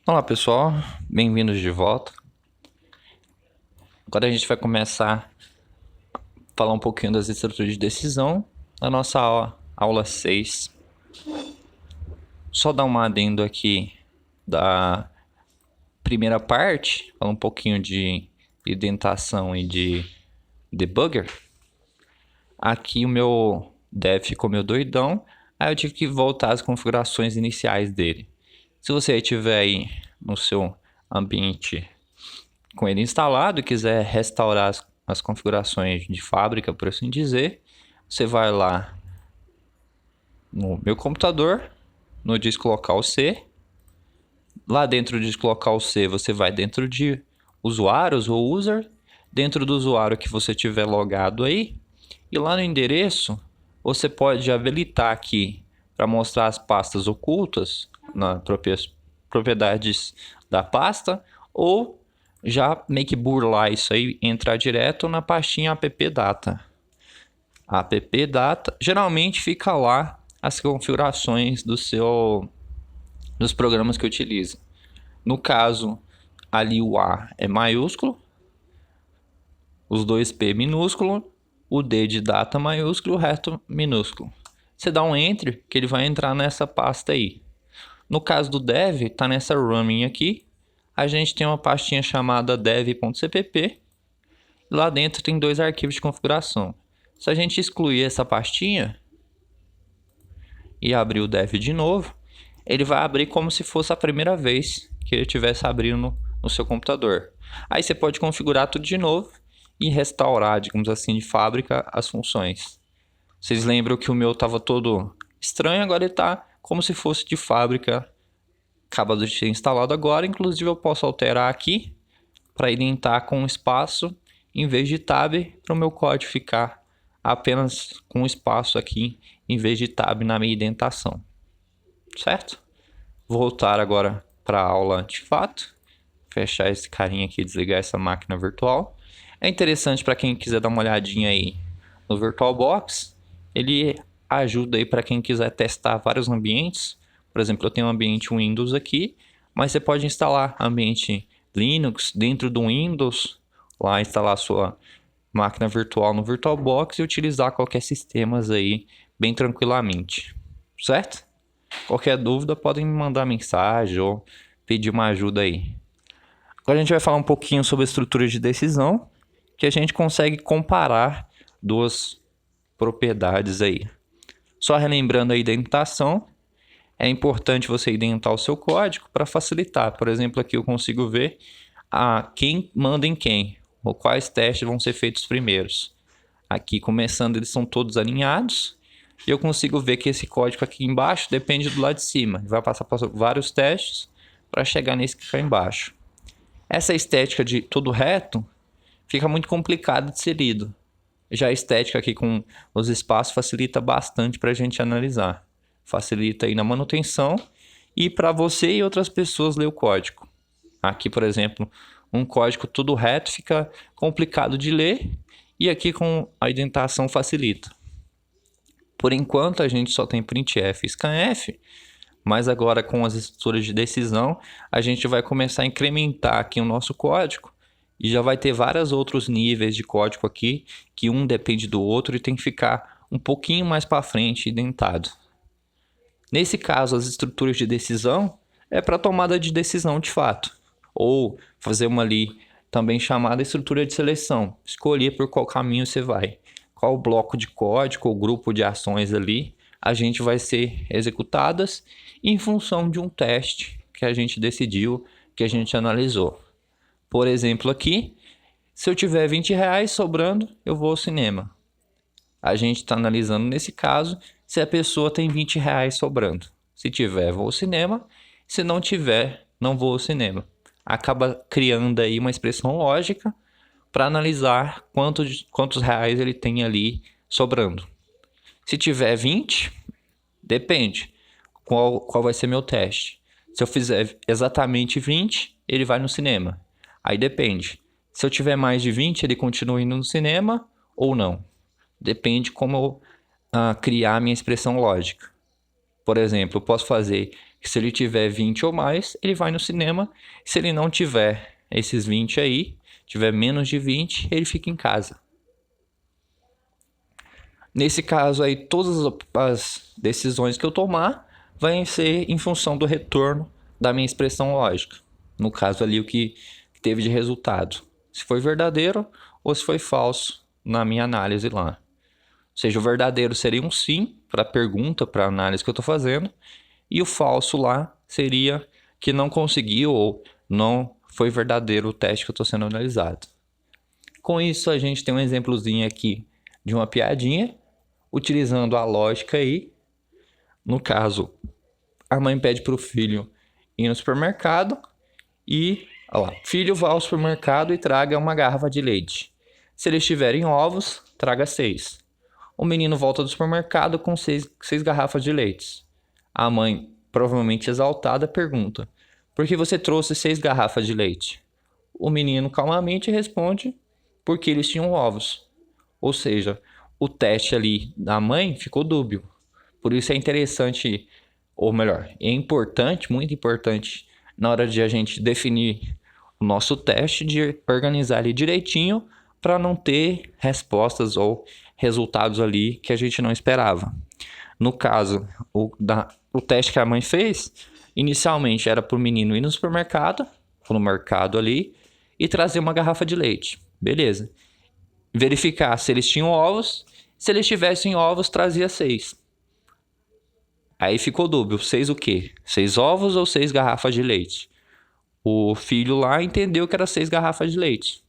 Olá pessoal, bem-vindos de volta. Agora a gente vai começar a falar um pouquinho das estruturas de decisão na nossa aula 6. Só dar um adendo aqui da primeira parte, falar um pouquinho de indentação e de debugger. Aqui o meu dev ficou meio doidão, aí eu tive que voltar às configurações iniciais dele. Se você estiver aí no seu ambiente com ele instalado e quiser restaurar as configurações de fábrica, por assim dizer, você vai lá no meu computador, no disco local C. Lá dentro do disco local C, você vai dentro de usuários ou user, dentro do usuário que você tiver logado aí, e lá no endereço você pode habilitar aqui para mostrar as pastas ocultas nas propriedades da pasta, ou já meio que burlar isso aí, entrar direto na pastinha appdata. A appdata geralmente fica lá as configurações dos programas que utiliza. No caso, ali o A é maiúsculo, os dois P minúsculo, o D de data maiúsculo, o resto minúsculo. Você dá um enter que ele vai entrar nessa pasta aí. No caso do dev, está nessa running aqui. A gente tem uma pastinha chamada dev.cpp. Lá dentro tem dois arquivos de configuração. Se a gente excluir essa pastinha e abrir o dev de novo, ele vai abrir como se fosse a primeira vez que ele estivesse abrindo no seu computador. Aí você pode configurar tudo de novo e restaurar, digamos assim, de fábrica as funções. Vocês lembram que o meu estava todo estranho, agora ele está como se fosse de fábrica, acabado de ser instalado agora. Inclusive eu posso alterar aqui para indentar com espaço em vez de tab, para o meu código ficar apenas com espaço aqui em vez de tab na minha indentação, certo? Voltar agora para a aula de fato, fechar esse carinha aqui, desligar essa máquina virtual. É interessante para quem quiser dar uma olhadinha aí no VirtualBox, ele ajuda aí para quem quiser testar vários ambientes. Por exemplo, eu tenho um ambiente Windows aqui, mas você pode instalar ambiente Linux dentro do Windows, lá instalar a sua máquina virtual no VirtualBox e utilizar qualquer sistema aí bem tranquilamente, certo? Qualquer dúvida podem me mandar mensagem ou pedir uma ajuda aí. Agora a gente vai falar um pouquinho sobre a estrutura de decisão, que a gente consegue comparar duas propriedades aí. Só relembrando a indentação, é importante você indentar o seu código para facilitar. Por exemplo, aqui eu consigo ver quem manda em quem, ou quais testes vão ser feitos primeiros. Aqui começando, eles são todos alinhados, e eu consigo ver que esse código aqui embaixo depende do lado de cima. Ele vai passar por vários testes para chegar nesse que está embaixo. Essa estética de tudo reto fica muito complicado de ser lido. Já a estética aqui com os espaços facilita bastante para a gente analisar. Facilita aí na manutenção e para você e outras pessoas ler o código. Aqui, por exemplo, um código tudo reto fica complicado de ler, e aqui com a indentação facilita. Por enquanto a gente só tem printf e scanf, mas agora com as estruturas de decisão a gente vai começar a incrementar aqui o nosso código e já vai ter vários outros níveis de código aqui, que um depende do outro e tem que ficar um pouquinho mais para frente indentado. Nesse caso, as estruturas de decisão é para tomada de decisão de fato, ou fazer uma ali também chamada estrutura de seleção, escolher por qual caminho você vai, qual bloco de código ou grupo de ações ali a gente vai ser executadas em função de um teste que a gente decidiu, que a gente analisou. Por exemplo, aqui, se eu tiver R$20 sobrando, eu vou ao cinema. A gente está analisando nesse caso se a pessoa tem R$20 sobrando. Se tiver, vou ao cinema. Se não tiver, não vou ao cinema. Acaba criando aí uma expressão lógica para analisar quantos reais ele tem ali sobrando. Se tiver 20, depende qual vai ser meu teste. Se eu fizer exatamente 20, ele vai no cinema. Aí depende. Se eu tiver mais de 20, ele continua indo no cinema ou não. Depende como eu criar a minha expressão lógica. Por exemplo, eu posso fazer Se ele tiver 20 ou mais, ele vai no cinema. Se ele não tiver esses 20 aí, tiver menos de 20, ele fica em casa. Nesse caso aí, todas as decisões que eu tomar vão ser em função do retorno da minha expressão lógica. No caso ali, o que teve de resultado. Se foi verdadeiro ou se foi falso na minha análise lá. Ou seja, o verdadeiro seria um sim para a pergunta, para a análise que eu estou fazendo. E o falso lá seria que não conseguiu ou não foi verdadeiro o teste que eu estou sendo analisado. Com isso, a gente tem um exemplozinho aqui de uma piadinha, utilizando a lógica aí. No caso, a mãe pede para o filho ir no supermercado e, olha lá, filho, vá ao supermercado e traga uma garrafa de leite. Se eles tiverem ovos, traga 6. O menino volta do supermercado com 6 garrafas de leite. A mãe, provavelmente exaltada, pergunta: por que você trouxe 6 garrafas de leite? O menino calmamente responde: porque eles tinham ovos. Ou seja, o teste ali da mãe ficou dúbio. Por isso é interessante, ou melhor, é importante, muito importante, na hora de a gente definir o nosso teste, de organizar ali direitinho para não ter respostas ou resultados ali que a gente não esperava. No caso, o teste que a mãe fez, inicialmente era para o menino ir no supermercado, no mercado ali, e trazer uma garrafa de leite. Beleza. Verificar se eles tinham ovos. Se eles tivessem ovos, trazia 6. Aí ficou dúbio, 6 o quê? 6 ovos ou 6 garrafas de leite? O filho lá entendeu que era 6 garrafas de leite.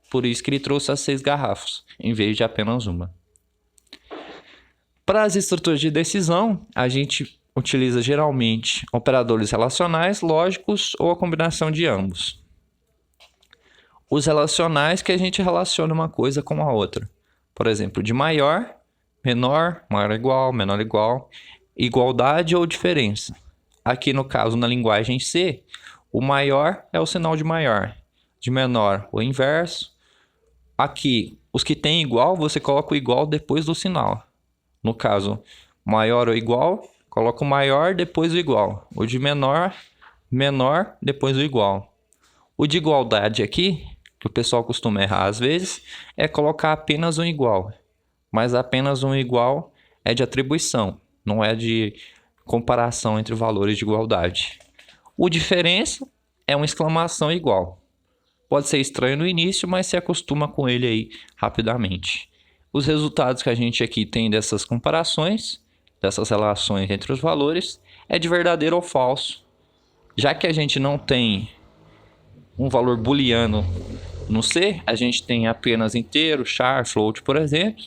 Por isso que ele trouxe as 6 garrafas, em vez de apenas uma. Para as estruturas de decisão, a gente utiliza geralmente operadores relacionais, lógicos ou a combinação de ambos. Os relacionais que a gente relaciona uma coisa com a outra. Por exemplo, de maior, menor, maior igual, menor igual, igualdade ou diferença. Aqui no caso, na linguagem C, o maior é o sinal de maior, de menor o inverso. Aqui, os que têm igual, você coloca o igual depois do sinal. No caso, maior ou igual, coloca o maior depois do igual. O de menor, menor depois do igual. O de igualdade aqui, que o pessoal costuma errar às vezes, é colocar apenas um igual. Mas apenas um igual é de atribuição, não é de comparação entre valores de igualdade. O diferença é uma exclamação igual. Pode ser estranho no início, mas se acostuma com ele aí rapidamente. Os resultados que a gente aqui tem dessas comparações, dessas relações entre os valores, é de verdadeiro ou falso. Já que a gente não tem um valor booleano no C, a gente tem apenas inteiro, char, float, por exemplo.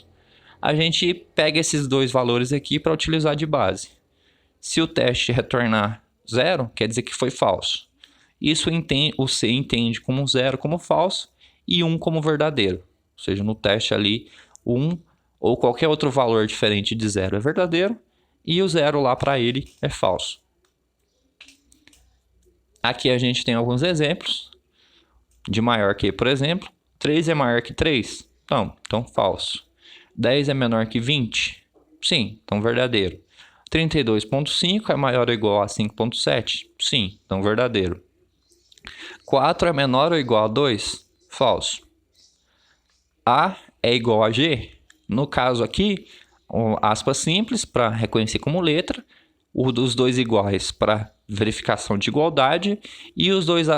A gente pega esses dois valores aqui para utilizar de base. Se o teste retornar 0, quer dizer que foi falso. Isso o C entende como 0 como falso e 1 como verdadeiro. Ou seja, no teste ali, 1 ou qualquer outro valor diferente de 0 é verdadeiro e o 0 lá para ele é falso. Aqui a gente tem alguns exemplos. De maior que, por exemplo, 3 é maior que 3? Não, então falso. 10 é menor que 20? Sim, então verdadeiro. 32,5 é maior ou igual a 5,7? Sim, então verdadeiro. 4 é menor ou igual a 2? Falso. A é igual a G? No caso aqui, aspas simples para reconhecer como letra, os dois iguais para verificação de igualdade e os dois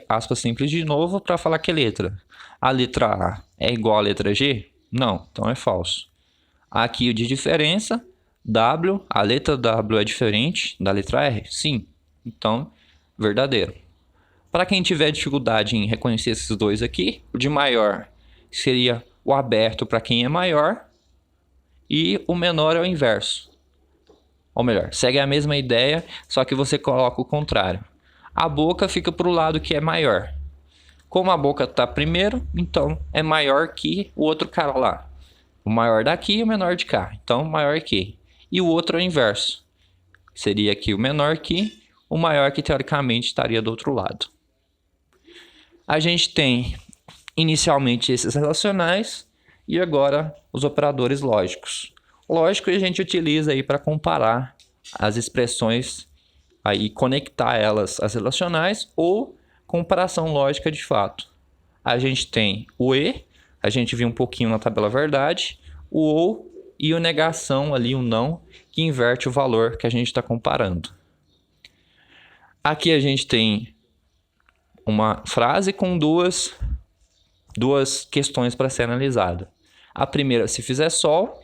aspas simples de novo para falar que é letra. A letra A é igual à letra G? Não, então é falso. Aqui o de diferença, W, a letra W é diferente da letra R? Sim, então verdadeiro. Para quem tiver dificuldade em reconhecer esses dois aqui, o de maior seria o aberto para quem é maior e o menor é o inverso. Ou melhor, segue a mesma ideia, só que você coloca o contrário. A boca fica para o lado que é maior. Como a boca está primeiro, então é maior que o outro cara lá. O maior daqui e o menor de cá. Então, maior que. E o outro é o inverso. Seria aqui o menor que, o maior que teoricamente estaria do outro lado. A gente tem inicialmente esses relacionais e agora os operadores lógicos. Lógico que a gente utiliza aí para comparar as expressões aí conectar elas às relacionais ou comparação lógica de fato. A gente tem o e, a gente viu um pouquinho na tabela verdade, o ou e o negação ali, o não, que inverte o valor que a gente está comparando. Aqui a gente tem uma frase com duas questões para ser analisada. A primeira, se fizer sol,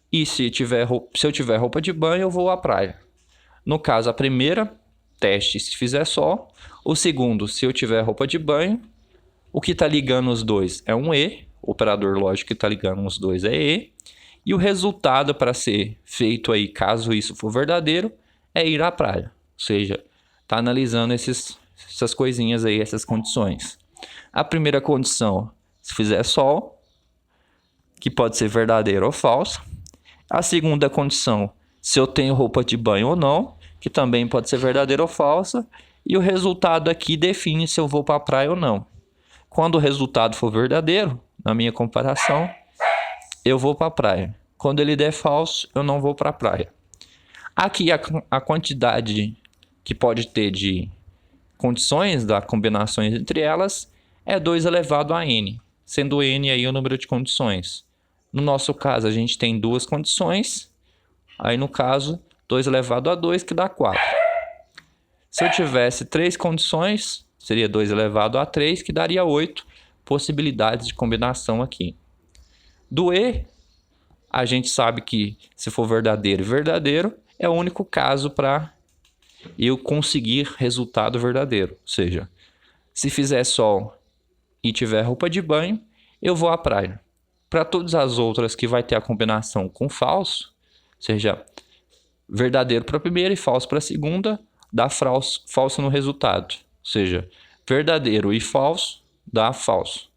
e se eu tiver roupa de banho, eu vou à praia. No caso, a primeira, teste se fizer sol. O segundo, se eu tiver roupa de banho, o que está ligando os dois é um e, o operador lógico que está ligando os dois é e, e o resultado para ser feito aí, caso isso for verdadeiro, é ir à praia. Ou seja, está analisando essas coisinhas aí, essas condições. A primeira condição, se fizer sol, que pode ser verdadeiro ou falso. A segunda condição, se eu tenho roupa de banho ou não, que também pode ser verdadeira ou falsa. E o resultado aqui define se eu vou para a praia ou não. Quando o resultado for verdadeiro, na minha comparação, eu vou para a praia. Quando ele der falso, eu não vou para a praia. Aqui a quantidade que pode ter de condições das combinações entre elas é 2 elevado a n, sendo n aí o número de condições. No nosso caso, a gente tem 2 condições, aí no caso, 2 elevado a 2, que dá 4. Se eu tivesse 3 condições, seria 2 elevado a 3, que daria 8 possibilidades de combinação aqui. Do e, a gente sabe que se for verdadeiro e verdadeiro, é o único caso para eu conseguir resultado verdadeiro. Ou seja, se fizer sol e tiver roupa de banho, eu vou à praia. Para todas as outras que vai ter a combinação com falso, ou seja, verdadeiro para a primeira e falso para a segunda, dá falso no resultado. Ou seja, verdadeiro e falso dá falso.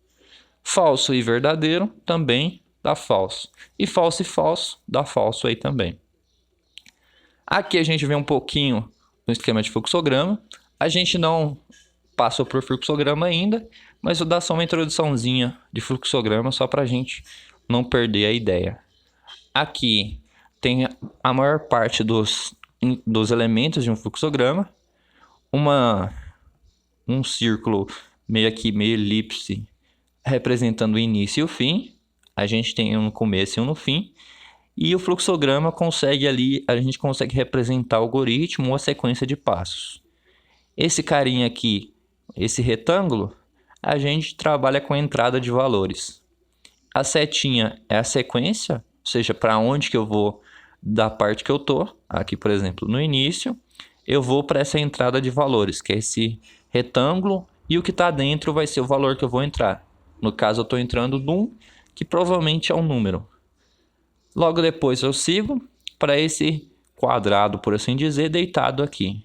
Falso e verdadeiro também dá falso. E falso dá falso aí também. Aqui a gente vê um pouquinho no esquema de fluxograma. A gente não passou por fluxograma ainda, mas vou dar só uma introduçãozinha de fluxograma só para a gente não perder a ideia. Aqui tem a maior parte dos elementos de um fluxograma, um círculo meio elipse representando o início e o fim. A gente tem um no começo e um no fim. E o fluxograma a gente consegue representar o algoritmo ou a sequência de passos. Esse carinha aqui, esse retângulo, a gente trabalha com a entrada de valores. A setinha é a sequência, ou seja, para onde que eu vou da parte que eu estou. Aqui, por exemplo, no início, eu vou para essa entrada de valores, que é esse retângulo, e o que está dentro vai ser o valor que eu vou entrar. No caso, eu estou entrando num, que provavelmente é um número. Logo depois eu sigo para esse quadrado, por assim dizer, deitado aqui.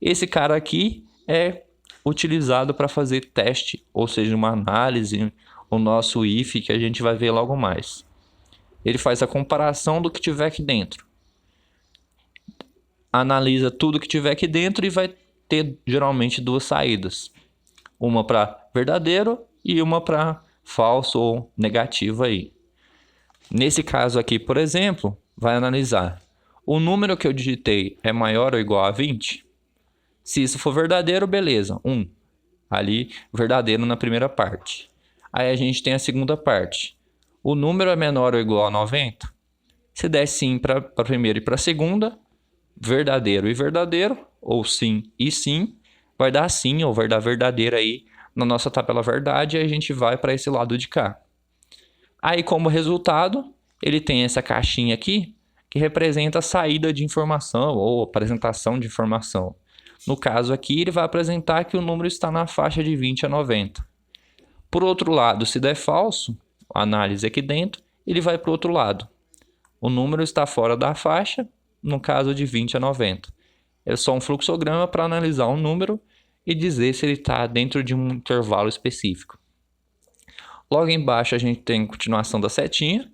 Esse cara aqui é utilizado para fazer teste, ou seja, uma análise, o nosso if, que a gente vai ver logo mais. Ele faz a comparação do que tiver aqui dentro. Analisa tudo que tiver aqui dentro e vai ter geralmente 2 saídas. Uma para verdadeiro e uma para falso ou negativo aí. Nesse caso aqui, por exemplo, vai analisar. O número que eu digitei é maior ou igual a 20? Se isso for verdadeiro, beleza. 1. Ali, verdadeiro na primeira parte. Aí a gente tem a segunda parte. O número é menor ou igual a 90? Se der sim para a primeira e para a segunda, verdadeiro e verdadeiro, ou sim e sim, vai dar sim ou vai dar verdadeiro aí na nossa tabela verdade, e a gente vai para esse lado de cá. Aí, como resultado, ele tem essa caixinha aqui, que representa a saída de informação ou apresentação de informação. No caso aqui, ele vai apresentar que o número está na faixa de 20 a 90. Por outro lado, se der falso, a análise aqui dentro, ele vai para o outro lado. O número está fora da faixa, no caso de 20 a 90. É só um fluxograma para analisar um número e dizer se ele está dentro de um intervalo específico. Logo embaixo a gente tem a continuação da setinha.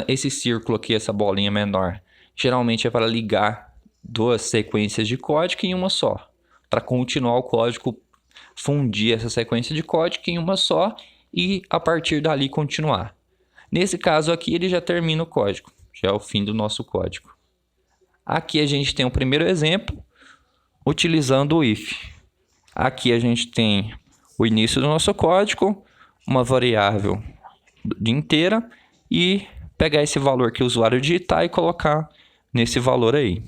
Esse círculo aqui, essa bolinha menor, geralmente é para ligar 2 sequências de código em uma só. Para continuar o código, fundir essa sequência de código em uma só e a partir dali continuar. Nesse caso aqui ele já termina o código, já é o fim do nosso código. Aqui a gente tem o primeiro exemplo utilizando o if. Aqui a gente tem o início do nosso código, uma variável inteira e pegar esse valor que o usuário digitar e colocar nesse valor aí.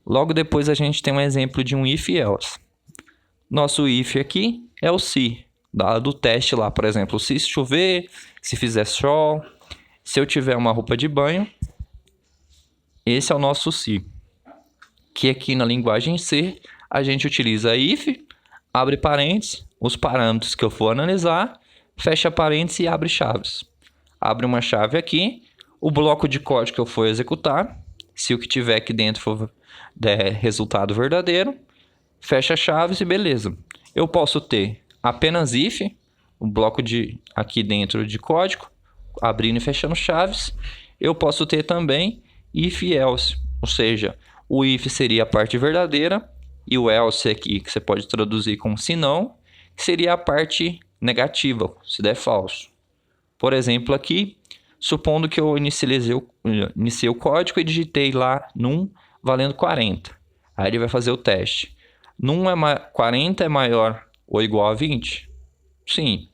Logo depois a gente tem um exemplo de um if e else. Nosso if aqui é o se, do teste lá, por exemplo, se chover, se fizer sol, se eu tiver uma roupa de banho. Esse é o nosso se, que aqui na linguagem C a gente utiliza if, abre parênteses, os parâmetros que eu for analisar, fecha parênteses e abre chaves. Abre uma chave aqui, o bloco de código que eu for executar, se o que tiver aqui dentro for resultado verdadeiro, fecha chaves e beleza. Eu posso ter apenas if, um bloco aqui dentro de código, abrindo e fechando chaves. Eu posso ter também if e else, ou seja, o if seria a parte verdadeira e o else aqui, que você pode traduzir como se não, que seria a parte negativa, se der falso. Por exemplo, aqui, supondo que eu iniciei o código e digitei lá num valendo 40. Aí ele vai fazer o teste. 40 é maior ou igual a 20? Sim.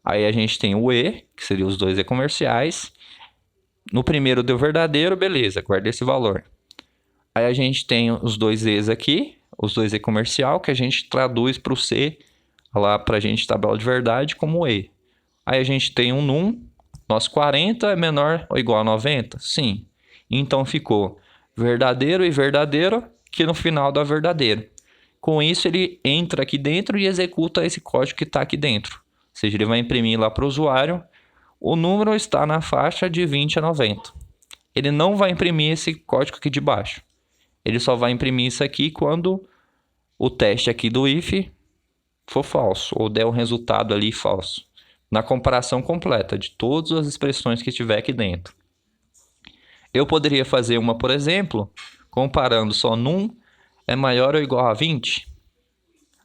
Aí a gente tem o e, que seria os dois e comerciais. No primeiro deu verdadeiro, beleza, guarda esse valor. Aí a gente tem os dois e's aqui, os dois e comercial, que a gente traduz para o C, lá para a gente tabela de verdade, como e. Aí a gente tem um num, nosso 40 é menor ou igual a 90? Sim. Então ficou verdadeiro e verdadeiro, que no final dá verdadeiro. Com isso ele entra aqui dentro e executa esse código que está aqui dentro. Ou seja, ele vai imprimir lá para o usuário, o número está na faixa de 20 a 90. Ele não vai imprimir esse código aqui de baixo. Ele só vai imprimir isso aqui quando o teste aqui do if for falso, ou der um resultado ali falso, na comparação completa de todas as expressões que tiver aqui dentro. Eu poderia fazer uma, por exemplo, comparando só num é maior ou igual a 20.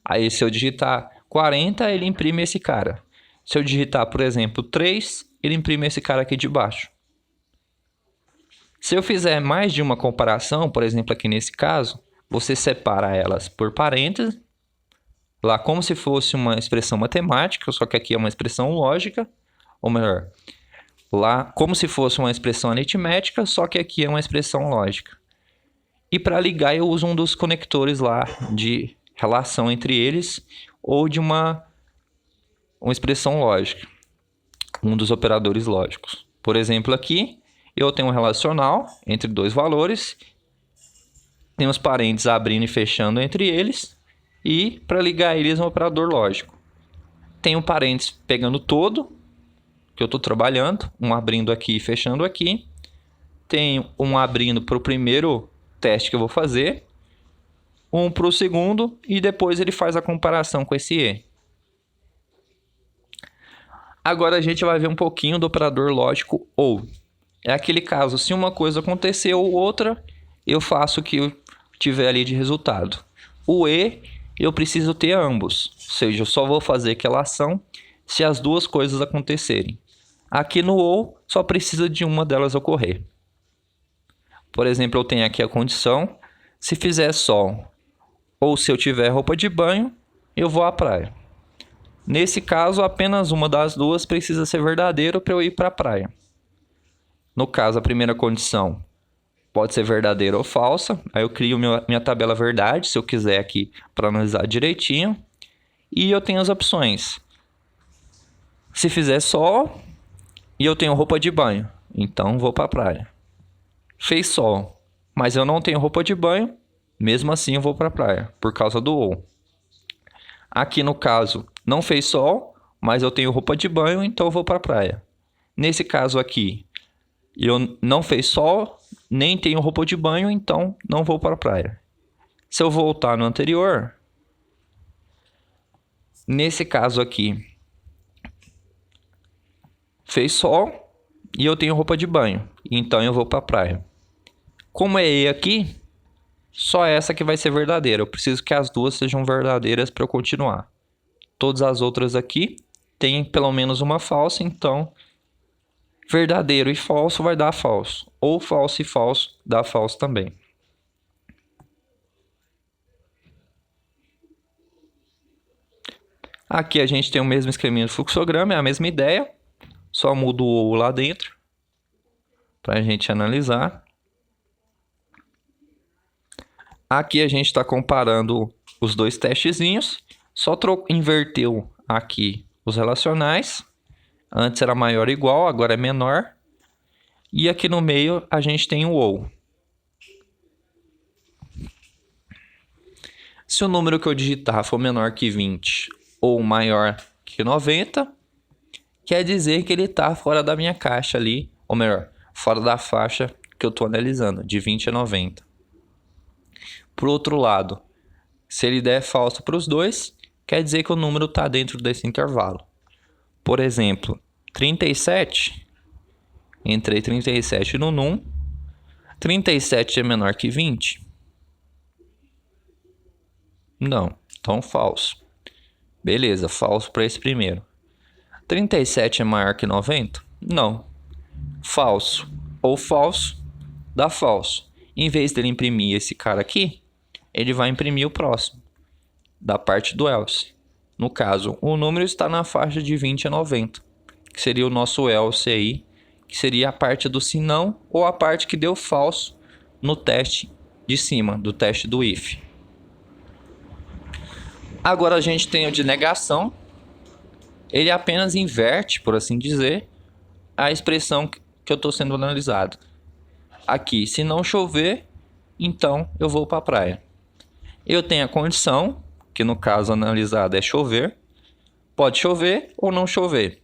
Aí se eu digitar 40, ele imprime esse cara. Se eu digitar, por exemplo, 3, ele imprime esse cara aqui de baixo. Se eu fizer mais de uma comparação, por exemplo, aqui nesse caso, você separa elas por parênteses, lá como se fosse uma expressão matemática, só que aqui é uma expressão lógica, ou melhor, lá como se fosse uma expressão aritmética, só que aqui é uma expressão lógica. E para ligar eu uso um dos conectores lá de relação entre eles, ou de uma expressão lógica, um dos operadores lógicos. Por exemplo, aqui eu tenho um relacional entre dois valores, tem os parênteses abrindo e fechando entre eles, e para ligar eles é um operador lógico. Tem um parênteses pegando todo, que eu estou trabalhando, um abrindo aqui e fechando aqui. Tem um abrindo para o primeiro teste que eu vou fazer, um para o segundo, e depois ele faz a comparação com esse e. Agora a gente vai ver um pouquinho do operador lógico ou. É aquele caso, se uma coisa aconteceu ou outra, eu faço o que eu tiver ali de resultado. O e, eu preciso ter ambos, ou seja, eu só vou fazer aquela ação se as duas coisas acontecerem. Aqui no ou, só precisa de uma delas ocorrer. Por exemplo, eu tenho aqui a condição, se fizer sol ou se eu tiver roupa de banho, eu vou à praia. Nesse caso, apenas uma das duas precisa ser verdadeira para eu ir para a praia. No caso, a primeira condição pode ser verdadeira ou falsa. Aí eu crio minha tabela verdade, se eu quiser aqui, para analisar direitinho. E eu tenho as opções. Se fizer sol e eu tenho roupa de banho, então vou para a praia. Fez sol, mas eu não tenho roupa de banho, mesmo assim eu vou para a praia, por causa do ou. Aqui no caso, não fez sol, mas eu tenho roupa de banho, então eu vou para a praia. Nesse caso aqui, eu não fez sol, nem tenho roupa de banho, então não vou para a praia. Se eu voltar no anterior, nesse caso aqui, fez sol e eu tenho roupa de banho, então eu vou para a praia. Como é E aqui, só essa que vai ser verdadeira. Eu preciso que as duas sejam verdadeiras para eu continuar. Todas as outras aqui tem pelo menos uma falsa, então verdadeiro e falso vai dar falso. Ou falso e falso dá falso também. Aqui a gente tem o mesmo esqueminha do fluxograma, é a mesma ideia, só muda o ou lá dentro para a gente analisar. Aqui a gente está comparando os dois testezinhos, só inverteu aqui os relacionais. Antes era maior ou igual, agora é menor. E aqui no meio a gente tem o ou. Se o número que eu digitar for menor que 20 ou maior que 90, quer dizer que ele está fora da minha caixa ali, ou melhor, fora da faixa que eu estou analisando, de 20 a 90. Por outro lado, se ele der falso para os dois, quer dizer que o número está dentro desse intervalo. Por exemplo, 37, entrei 37 no num, 37 é menor que 20? Não, então falso. Beleza, falso para esse primeiro. 37 é maior que 90? Não. Falso ou falso dá falso. Em vez dele imprimir esse cara aqui, ele vai imprimir o próximo, da parte do else. No caso, o número está na faixa de 20 a 90, que seria o nosso else aí, que seria a parte do se não ou a parte que deu falso no teste de cima, do teste do if. Agora a gente tem o de negação. Ele apenas inverte, por assim dizer, a expressão que eu estou sendo analisado. Aqui, se não chover, então eu vou para a praia. Eu tenho a condição, que no caso analisado é chover. Pode chover ou não chover.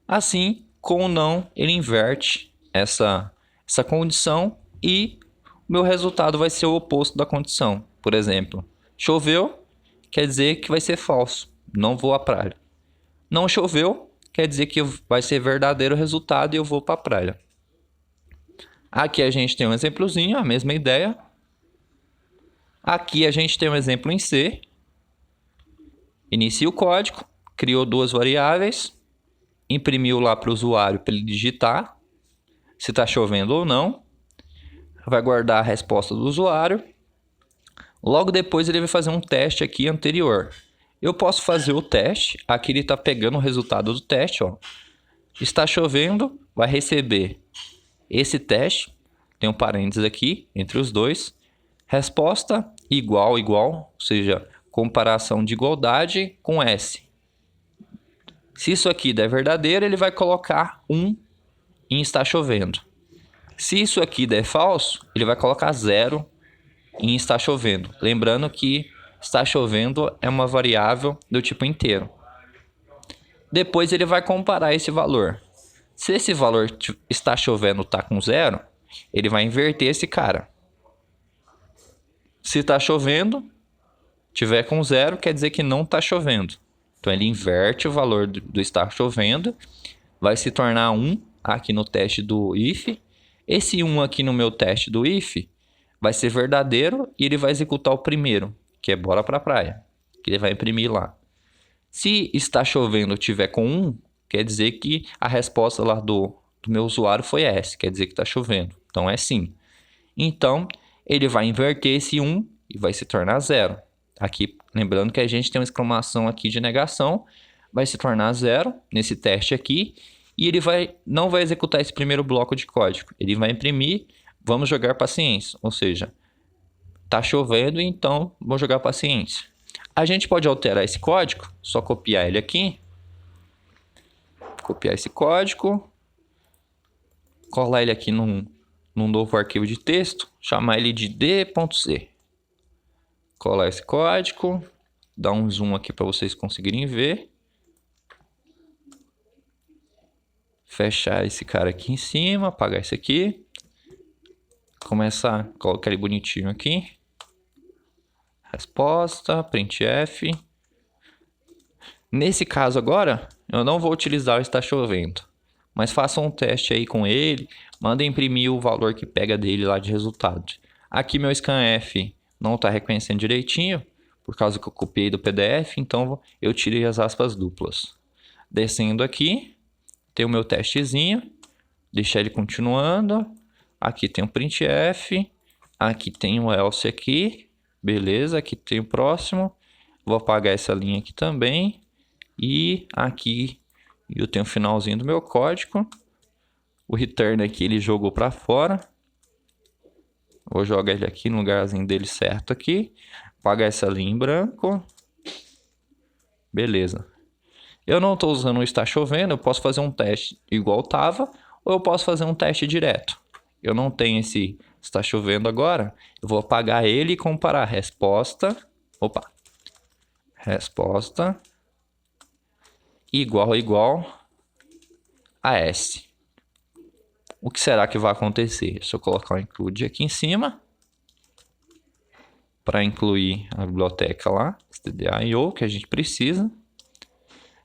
Assim, com o não, ele inverte essa condição e o meu resultado vai ser o oposto da condição. Por exemplo, choveu, quer dizer que vai ser falso, não vou à praia. Não choveu, quer dizer que vai ser verdadeiro o resultado e eu vou para a praia. Aqui a gente tem um exemplozinho, a mesma ideia. Aqui a gente tem um exemplo em C. Inicia o código, criou duas variáveis, imprimiu lá para o usuário para ele digitar se está chovendo ou não. Vai guardar a resposta do usuário. Logo depois ele vai fazer um teste aqui anterior. Eu posso fazer o teste. Aqui ele está pegando o resultado do teste. Ó. Está chovendo, vai receber esse teste. Tem um parênteses aqui entre os dois. Resposta igual, igual. Ou seja, comparação de igualdade com S. Se isso aqui der verdadeiro, ele vai colocar 1 em está chovendo. Se isso aqui der falso, ele vai colocar 0 em está chovendo. Lembrando que está chovendo é uma variável do tipo inteiro. Depois ele vai comparar esse valor. Se esse valor está chovendo está com 0, ele vai inverter esse cara. Se está chovendo, tiver com 0, quer dizer que não está chovendo. Então ele inverte o valor do estar chovendo, vai se tornar 1 aqui no teste do if. Esse 1 aqui no meu teste do if vai ser verdadeiro e ele vai executar o primeiro, que é bora pra praia, que ele vai imprimir lá. Se está chovendo tiver com 1, quer dizer que a resposta lá do meu usuário foi S, quer dizer que está chovendo. Então é sim. Então ele vai inverter esse 1 e vai se tornar 0. Aqui, lembrando que a gente tem uma exclamação aqui de negação, vai se tornar 0 nesse teste aqui, e ele não vai executar esse primeiro bloco de código. Ele vai imprimir, vamos jogar paciência, ou seja, está chovendo, então vou jogar paciência. A gente pode alterar esse código, só copiar ele aqui, copiar esse código, colar ele aqui num novo arquivo de texto, chamar ele de d.c. Colar esse código, dar um zoom aqui para vocês conseguirem ver. Fechar esse cara aqui em cima, apagar esse aqui. Começar a colocar ele bonitinho aqui. Resposta, printf. Nesse caso agora, eu não vou utilizar o está chovendo. Mas façam um teste aí com ele. Manda imprimir o valor que pega dele lá de resultado. Aqui meu scanf não está reconhecendo direitinho, por causa que eu copiei do PDF, então eu tirei as aspas duplas. Descendo aqui, tem o meu testezinho, deixar ele continuando. Aqui tem o printf, aqui tem o else aqui, beleza, aqui tem o próximo. Vou apagar essa linha aqui também. E aqui eu tenho o finalzinho do meu código. O return aqui ele jogou para fora. Vou jogar ele aqui no lugarzinho dele certo aqui. Apagar essa linha em branco. Beleza. Eu não estou usando o está chovendo. Eu posso fazer um teste igual estava. Ou eu posso fazer um teste direto. Eu não tenho esse está chovendo agora. Eu vou apagar ele e comparar resposta. Opa. Resposta igual a S. O que será que vai acontecer? Se eu colocar o include aqui em cima, para incluir a biblioteca lá, stdio, que a gente precisa,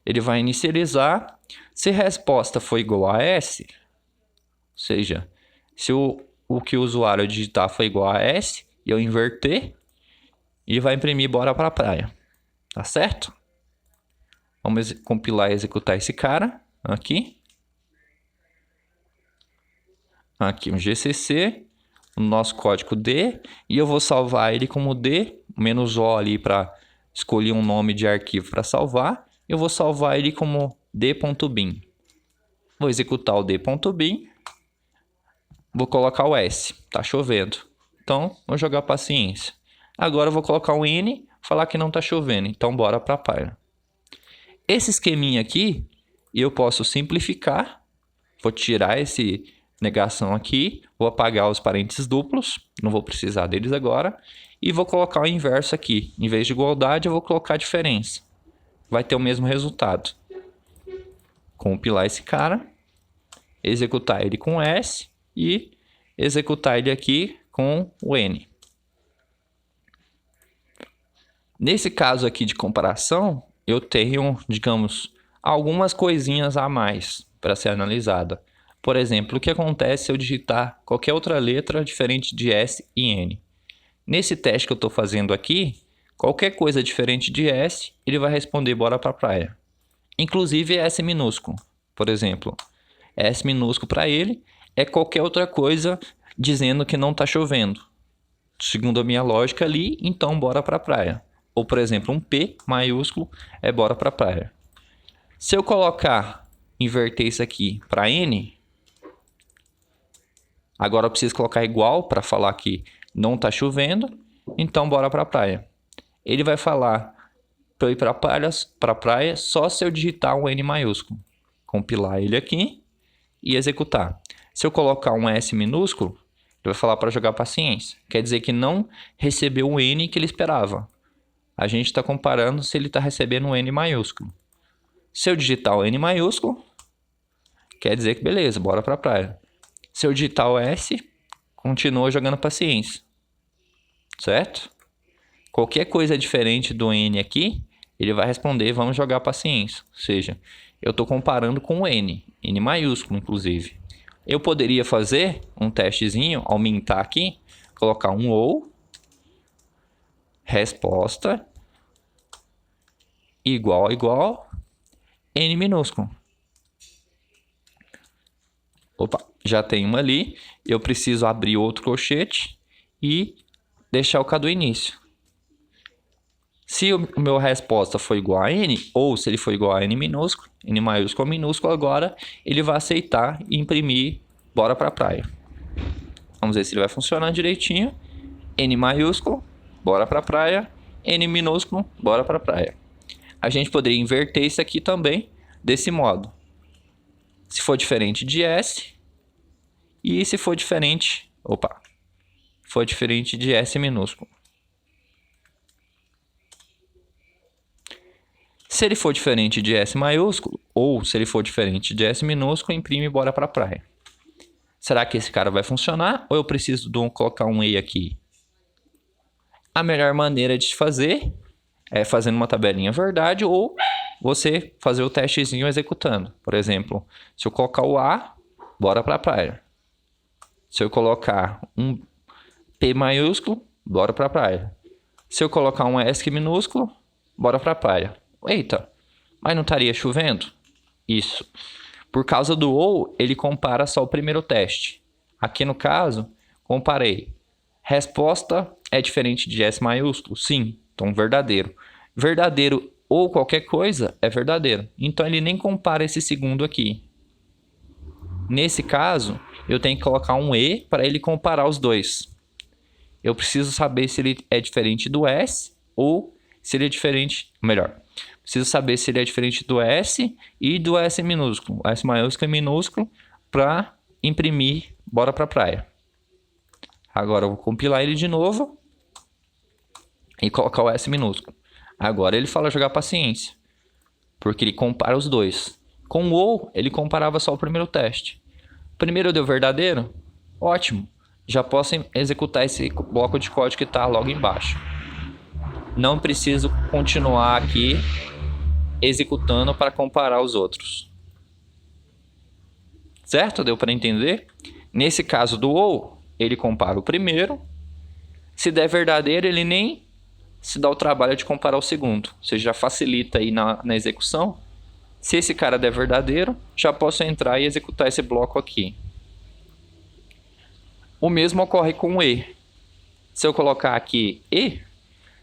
ele vai inicializar. Se a resposta for igual a S, ou seja, se o que o usuário digitar for igual a S, e eu inverter, ele vai imprimir bora para a praia. Tá certo? Vamos compilar e executar esse cara aqui. Aqui um GCC, o nosso código D, e eu vou salvar ele como D, -O ali para escolher um nome de arquivo para salvar. Eu vou salvar ele como d.bin. Vou executar o d.bin. Vou colocar o S. Tá chovendo. Então, vou jogar paciência. Agora eu vou colocar um N, falar que não tá chovendo. Então, bora para a praia. Esse esqueminha aqui, eu posso simplificar. Vou tirar esse negação aqui. Vou apagar os parênteses duplos. Não vou precisar deles agora. E vou colocar o inverso aqui. Em vez de igualdade, eu vou colocar diferença. Vai ter o mesmo resultado. Compilar esse cara. Executar ele com S. E executar ele aqui com o N. Nesse caso aqui de comparação, eu tenho, digamos, algumas coisinhas a mais para ser analisada. Por exemplo, o que acontece se eu digitar qualquer outra letra diferente de S e N? Nesse teste que eu estou fazendo aqui, qualquer coisa diferente de S, ele vai responder bora para a praia. Inclusive S minúsculo. Por exemplo, S minúsculo para ele é qualquer outra coisa dizendo que não está chovendo. Segundo a minha lógica ali, então bora para a praia. Ou, por exemplo, um P maiúsculo é bora para a praia. Se eu colocar, inverter isso aqui para N, agora eu preciso colocar igual para falar que não está chovendo, então bora para a praia. Ele vai falar para eu ir para a praia só se eu digitar um N maiúsculo. Compilar ele aqui e executar. Se eu colocar um S minúsculo, ele vai falar para jogar paciência. Quer dizer que não recebeu o N que ele esperava. A gente está comparando se ele está recebendo um N maiúsculo. Se eu digitar o N maiúsculo, quer dizer que beleza, bora para a praia. Se eu digitar o S, continua jogando paciência. Certo? Qualquer coisa diferente do N aqui, ele vai responder, vamos jogar paciência. Ou seja, eu estou comparando com o N maiúsculo inclusive. Eu poderia fazer um testezinho, aumentar aqui, colocar um ou, resposta igual N minúsculo. Opa, já tem uma ali. Eu preciso abrir outro colchete e deixar o do início. Se o meu resposta for igual a N, ou se ele for igual a N minúsculo, N maiúsculo ou minúsculo, agora ele vai aceitar e imprimir bora para a praia. Vamos ver se ele vai funcionar direitinho. N maiúsculo, bora para a praia. N minúsculo, bora para a praia. A gente poderia inverter isso aqui também, desse modo. Se for diferente de S, e se for diferente, for diferente de S minúsculo. Se ele for diferente de S maiúsculo, ou se ele for diferente de S minúsculo, imprime bora para a praia. Será que esse cara vai funcionar? Ou eu preciso colocar um E aqui? A melhor maneira de fazer é fazendo uma tabelinha verdade ou você fazer o testezinho executando. Por exemplo, se eu colocar o A, bora para a praia. Se eu colocar um P maiúsculo, bora para a praia. Se eu colocar um S minúsculo, bora para a praia. Eita, mas não estaria chovendo? Isso. Por causa do ou, ele compara só o primeiro teste. Aqui no caso, comparei. Resposta é diferente de S maiúsculo? Sim. Então, verdadeiro. Verdadeiro ou qualquer coisa é verdadeiro. Então ele nem compara esse segundo aqui. Nesse caso, eu tenho que colocar um e para ele comparar os dois. Eu preciso saber se ele é diferente do S ou se ele é diferente... Melhor, preciso saber se ele é diferente do S e do S minúsculo. S maiúsculo e minúsculo para imprimir bora pra praia. Agora eu vou compilar ele de novo e colocar o S minúsculo. Agora ele fala jogar paciência, porque ele compara os dois. Com o ou, ele comparava só o primeiro teste. Primeiro deu verdadeiro? Ótimo. Já posso executar esse bloco de código que está logo embaixo. Não preciso continuar aqui executando para comparar os outros. Certo? Deu para entender? Nesse caso do ou, ele compara o primeiro. Se der verdadeiro, ele nem se dá o trabalho de comparar o segundo. Ou seja, já facilita aí na execução. Se esse cara der verdadeiro, já posso entrar e executar esse bloco aqui. O mesmo ocorre com o e. Se eu colocar aqui e,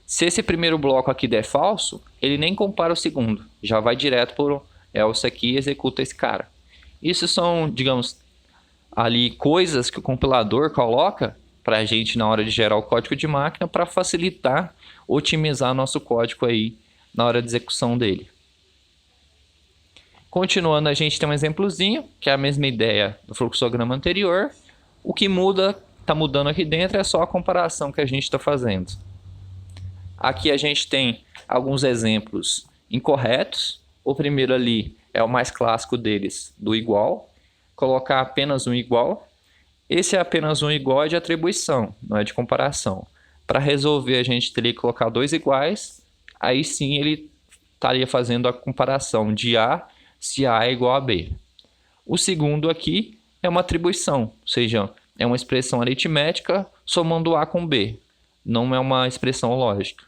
se esse primeiro bloco aqui der falso, ele nem compara o segundo. Já vai direto para o else aqui e executa esse cara. Isso são, digamos, ali coisas que o compilador coloca para a gente na hora de gerar o código de máquina para facilitar, otimizar nosso código aí na hora de execução dele. Continuando, a gente tem um exemplozinho, que é a mesma ideia do fluxograma anterior. O que muda, está mudando aqui dentro, é só a comparação que a gente está fazendo. Aqui a gente tem alguns exemplos incorretos. O primeiro ali é o mais clássico deles, do igual. Colocar apenas um igual. Esse é apenas um igual é de atribuição, não é de comparação. Para resolver, a gente teria que colocar dois iguais. Aí sim ele estaria fazendo a comparação de A, se A é igual a B. O segundo aqui é uma atribuição, ou seja, é uma expressão aritmética somando A com B. Não é uma expressão lógica.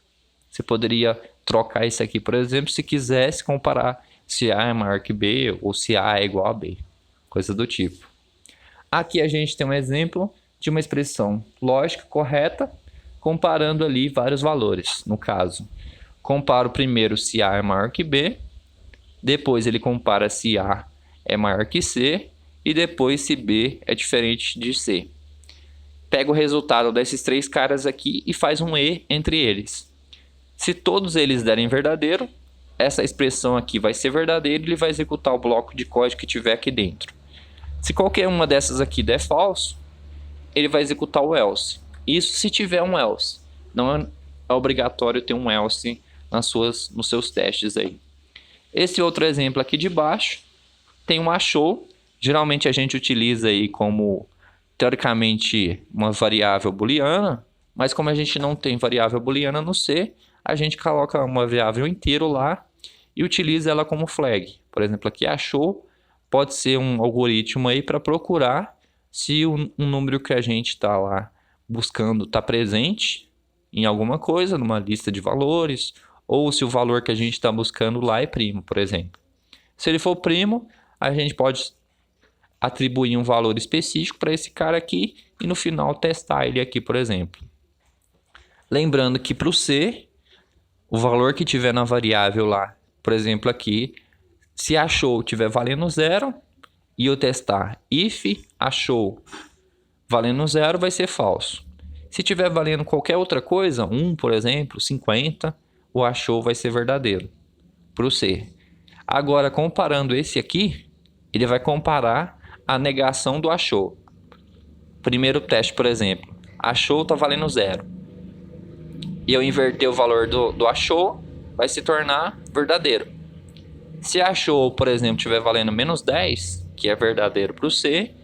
Você poderia trocar isso aqui, por exemplo, se quisesse comparar se A é maior que B ou se A é igual a B. Coisa do tipo. Aqui a gente tem um exemplo de uma expressão lógica correta, comparando ali vários valores. No caso, comparo primeiro se A é maior que B, depois ele compara se A é maior que C, e depois se B é diferente de C. Pega o resultado desses três caras aqui e faz um e entre eles. Se todos eles derem verdadeiro, essa expressão aqui vai ser verdadeira e ele vai executar o bloco de código que tiver aqui dentro. Se qualquer uma dessas aqui der falso, ele vai executar o else. Isso se tiver um else. Não é obrigatório ter um else nos seus testes aí. Esse outro exemplo aqui de baixo tem um achou. Geralmente a gente utiliza aí como, teoricamente, uma variável booleana, mas como a gente não tem variável booleana no C, a gente coloca uma variável inteira lá e utiliza ela como flag. Por exemplo, aqui achou pode ser um algoritmo aí para procurar se um número que a gente está lá buscando está presente em alguma coisa, numa lista de valores, ou se o valor que a gente está buscando lá é primo, por exemplo. Se ele for primo, a gente pode atribuir um valor específico para esse cara aqui e no final testar ele aqui, por exemplo. Lembrando que para o C, o valor que tiver na variável lá, por exemplo aqui, se achou tiver valendo 0 e eu testar if achou valendo 0, vai ser falso. Se tiver valendo qualquer outra coisa, 1 por exemplo, 50, o achou vai ser verdadeiro para o C. Agora, comparando esse aqui, ele vai comparar a negação do achou. Primeiro teste, por exemplo, achou está valendo 0. E eu inverter o valor do achou, vai se tornar verdadeiro. Se achou, por exemplo, estiver valendo menos 10, que é verdadeiro para o C,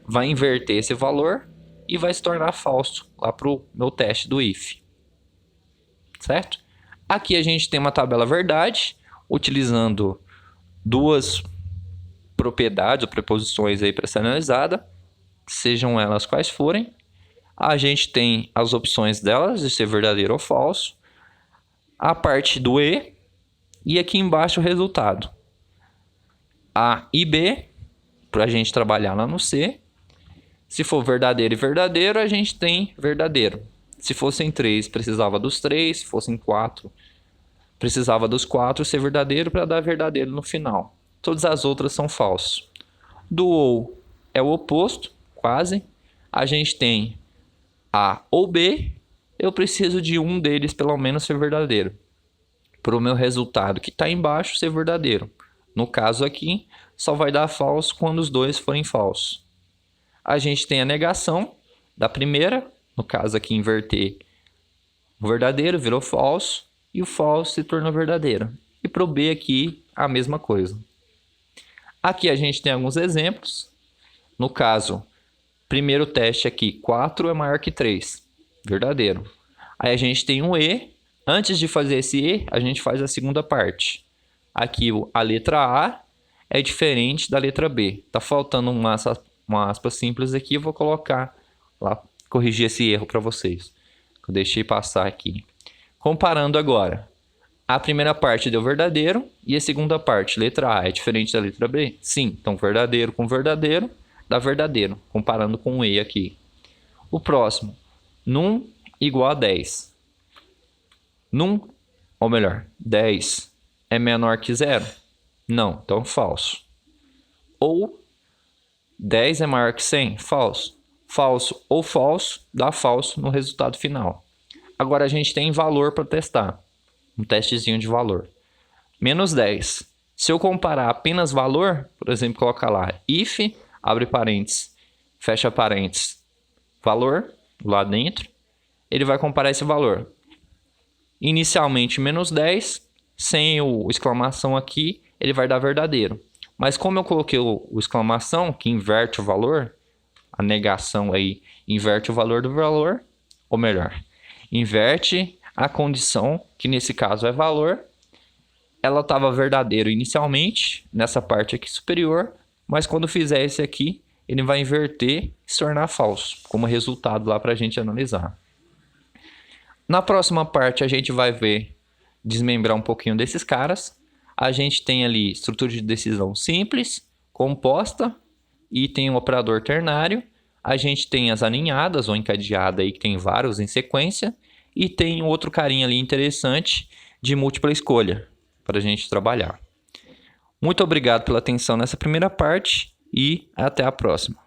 vai inverter esse valor e vai se tornar falso lá para o meu teste do if. Certo? Aqui a gente tem uma tabela verdade, utilizando duas propriedades ou preposições aí para ser analisada, sejam elas quais forem. A gente tem as opções delas de ser verdadeiro ou falso, a parte do e aqui embaixo o resultado. A e B, para a gente trabalhar lá no C. Se for verdadeiro e verdadeiro, a gente tem verdadeiro. Se fossem 3, precisava dos 3. Se fossem 4, Precisava dos 4 ser verdadeiro para dar verdadeiro no final. Todas as outras são falsos. Do ou é o oposto, quase. A gente tem A ou B. Eu preciso de um deles pelo menos ser verdadeiro, para o meu resultado que está embaixo ser verdadeiro. No caso aqui, só vai dar falso quando os dois forem falsos. A gente tem a negação da primeira, no caso aqui inverter o verdadeiro virou falso e o falso se tornou verdadeiro. E para o B aqui a mesma coisa. Aqui a gente tem alguns exemplos. No caso, primeiro teste aqui, 4 é maior que 3, verdadeiro. Aí a gente tem um E. Antes de fazer esse E, a gente faz a segunda parte. Aqui a letra A é diferente da letra B. Tá faltando uma aspa simples aqui, eu vou colocar lá, corrigir esse erro para vocês. Eu deixei passar aqui. Comparando agora. A primeira parte deu verdadeiro e a segunda parte, letra A, é diferente da letra B? Sim, então verdadeiro com verdadeiro dá verdadeiro, comparando com o E aqui. O próximo, num igual a 10. Num, ou melhor, 10 é menor que 0? Não, então falso. Ou 10 é maior que 100? Falso. Falso ou falso dá falso no resultado final. Agora a gente tem valor para testar. Um testezinho de valor. Menos 10. Se eu comparar apenas valor, por exemplo, colocar lá if, abre parênteses, fecha parênteses, valor, lá dentro, ele vai comparar esse valor. Inicialmente menos 10, sem o exclamação aqui, ele vai dar verdadeiro. Mas como eu coloquei o exclamação, que inverte o valor, a negação aí inverte o valor do valor, ou melhor, inverte a condição, que nesse caso é valor. Ela estava verdadeiro inicialmente, nessa parte aqui superior, mas quando fizer esse aqui, ele vai inverter e se tornar falso, como resultado lá para a gente analisar. Na próxima parte a gente vai ver, desmembrar um pouquinho desses caras. A gente tem ali estrutura de decisão simples, composta, e tem um operador ternário. A gente tem as aninhadas ou encadeada aí, que tem vários em sequência. E tem outro carinha ali interessante de múltipla escolha para a gente trabalhar. Muito obrigado pela atenção nessa primeira parte e até a próxima.